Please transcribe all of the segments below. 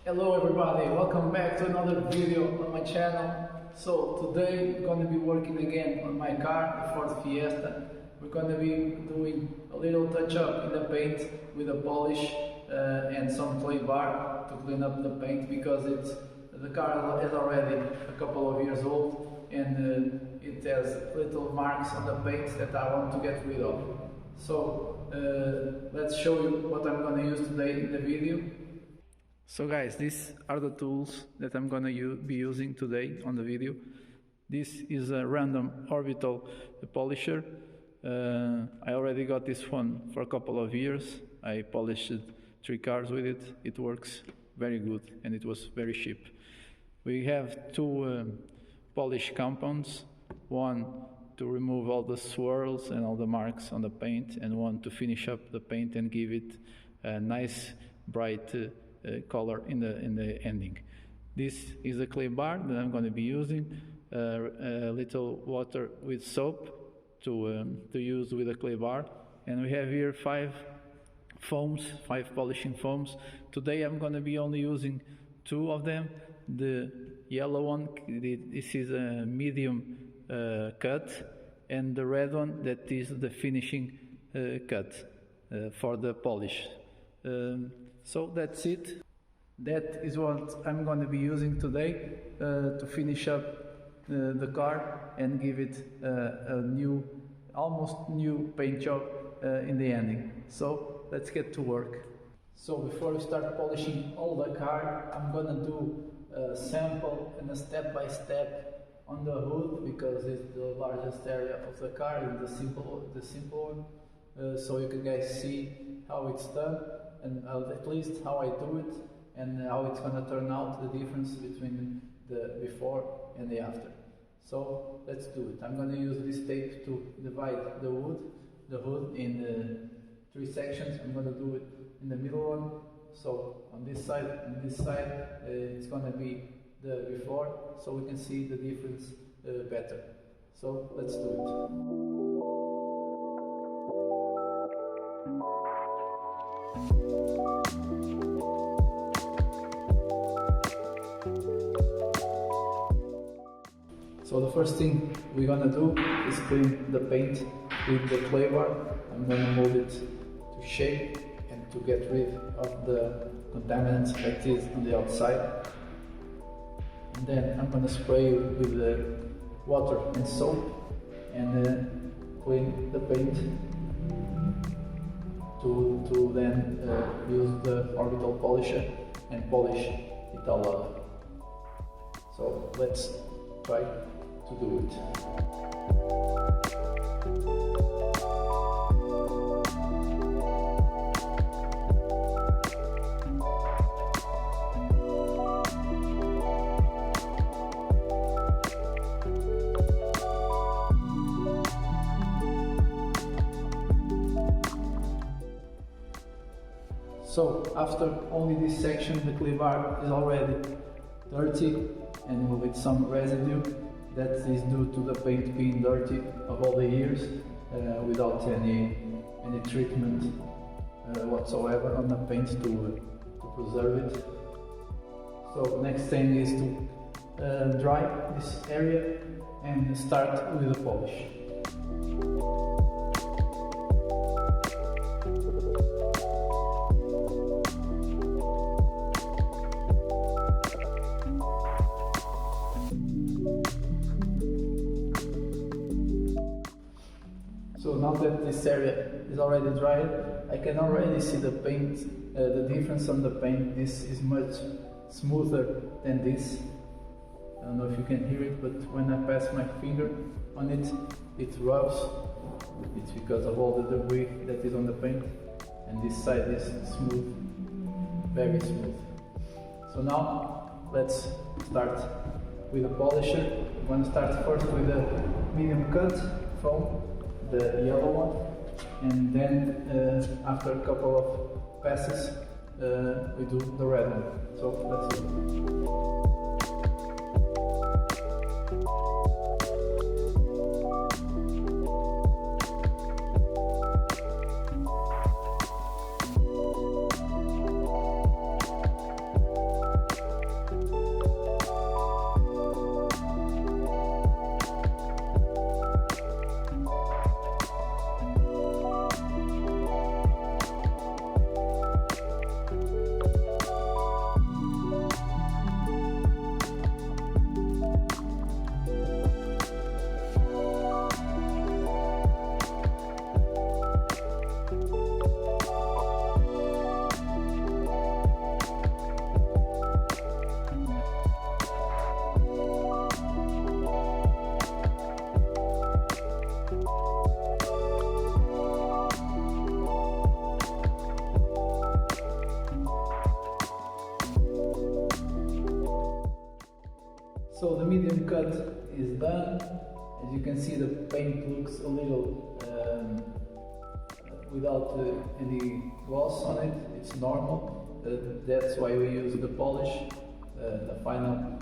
Hello everybody, welcome back to another video on my channel. So today we're going to be working again on my car, the Ford Fiesta. We're going to be doing a little touch up in the paint with a polish and some clay bar to clean up the paint, because the car is already a couple of years old and it has little marks on the paint that I want to get rid of. So let's show you what I'm going to use today in the video. So guys, these are the tools that I'm gonna be using today on the video. This is a random orbital polisher. I already got this one for a couple of years. I polished 3 cars with it. It works very good and it was very cheap. We have 2 polish compounds, one to remove all the swirls and all the marks on the paint, and one to finish up the paint and give it a nice bright color in the ending. This is a clay bar that I'm going to be using, a little water with soap to use with a clay bar, and we have here 5 polishing foams. Today I'm going to be only using 2 of them. The yellow one, this is a medium cut, and the red one, that is the finishing cut for the polish. So that's it. That is what I'm going to be using today to finish up the car and give it a almost new paint job in the ending. So let's get to work. So before we start polishing all the car, I'm going to do a sample and a step-by-step on the hood, because it's the largest area of the car and the simple one. So you can guys see how it's done, and at least how I do it, and how it's going to turn out, the difference between the before and the after. So let's do it. I'm going to use this tape to divide the hood in 3 sections. I'm going to do it in the middle one. So on this side and this side, it's going to be the before, so we can see the difference better. So let's do it. So the first thing we're gonna do is clean the paint with the clay bar. I'm gonna mold it to shape and to get rid of the contaminants that is on the outside. And then I'm gonna spray it with the water and soap and clean the paint to then use the orbital polisher and polish it all up. So let's try to do it. So after only this section, the clay bar is already dirty and with some residue. That is due to the paint being dirty of all the years without any treatment whatsoever on the paint to preserve it. So next thing is to dry this area and start with the polish. So now that this area is already dried, I can already see the paint, the difference on the paint. This is much smoother than this. I don't know if you can hear it, but when I pass my finger on it, it rubs. It's because of all the debris that is on the paint. And this side is smooth, very smooth. So now let's start with the polisher. I'm going to start first with the medium cut foam, the yellow one, and then after a couple of passes we do the red one. So let's do it. medium cut is done. As you can see, the paint looks a little without any gloss on it. It's normal. That's why we use the polish, the final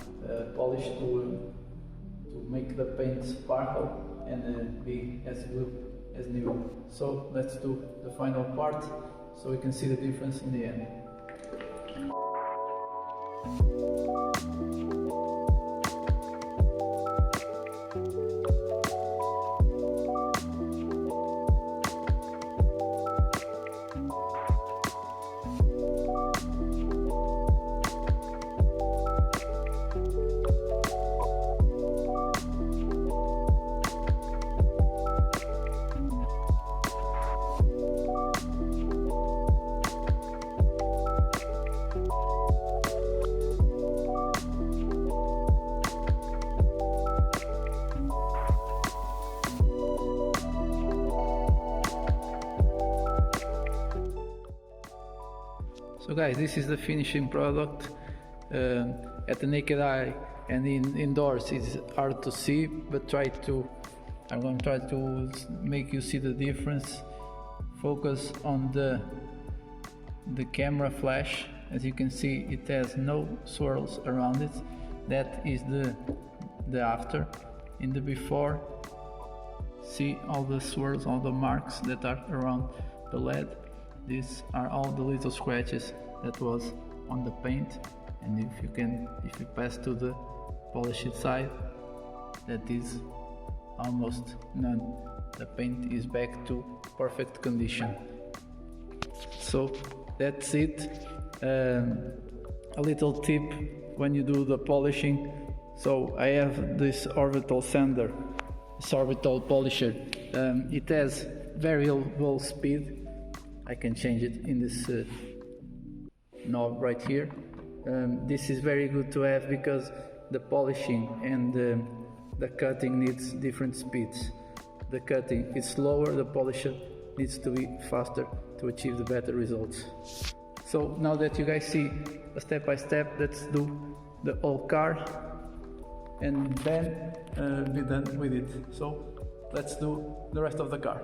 polish to make the paint sparkle and be as good as new. So let's do the final part so we can see the difference in the end. So guys, this is the finishing product. At the naked eye and indoors it's hard to see, but I'm going to try to make you see the difference. Focus on the camera flash. As you can see, it has no swirls around it. That is the after. In the before, see all the swirls, all the marks that are around the LED. These are all the little scratches that was on the paint, and if you pass to the polished side, that is almost none. The paint is back to perfect condition. So that's it. A little tip when you do the polishing. So I have this orbital sander, this orbital polisher. It has variable speed. I can change it in this knob right here. This is very good to have because the polishing and the cutting needs different speeds. The cutting is slower, the polisher needs to be faster to achieve the better results. So now that you guys see a step by step, let's do the whole car and then be done with it. So let's do the rest of the car.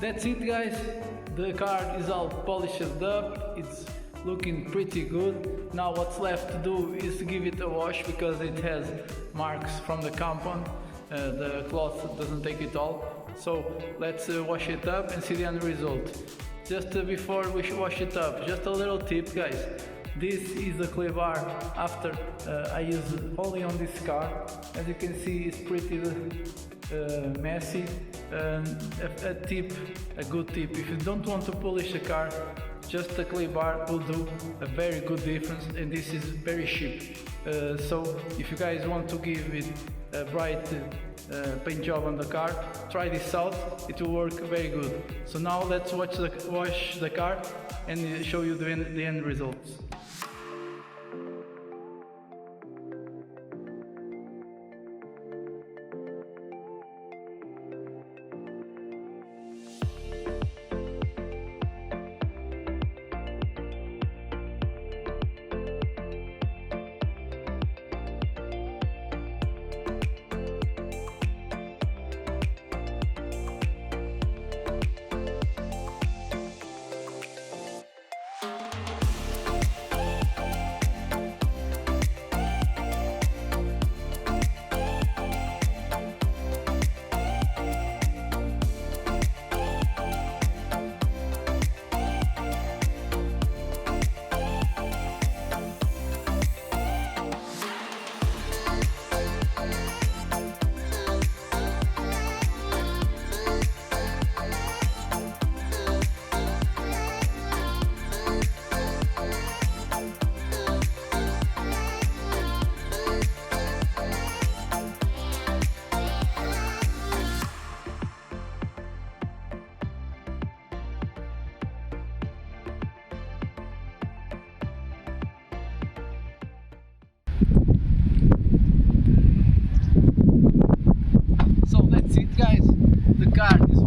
that's it, guys. The car is all polished up, it's looking pretty good. Now what's left to do is to give it a wash, because it has marks from the compound. The cloth doesn't take it all, so let's wash it up and see the end result. Just before we wash it up, just a little tip, guys. This is the clay bar after I use it only on this car. As you can see, it's pretty messy. A good tip, if you don't want to polish a car, just a clay bar will do a very good difference, and this is very cheap. So if you guys want to give it a bright paint job on the car, try this out, it will work very good. So now let's wash the car and show you the end results. Guys, the car is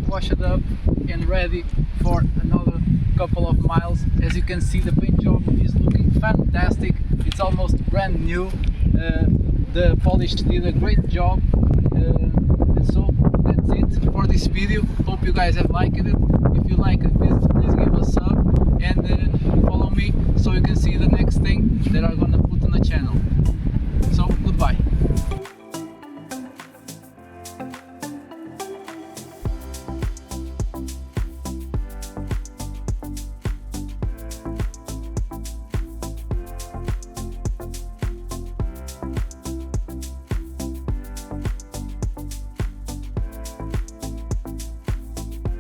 washed up and ready for another couple of miles. As you can see, the paint job is looking fantastic. It's almost brand new. The polish did a great job. And so that's it for this video. Hope you guys have liked it. If you like it, please give us a sub and follow me so you can see the next thing that I'm gonna put on the channel.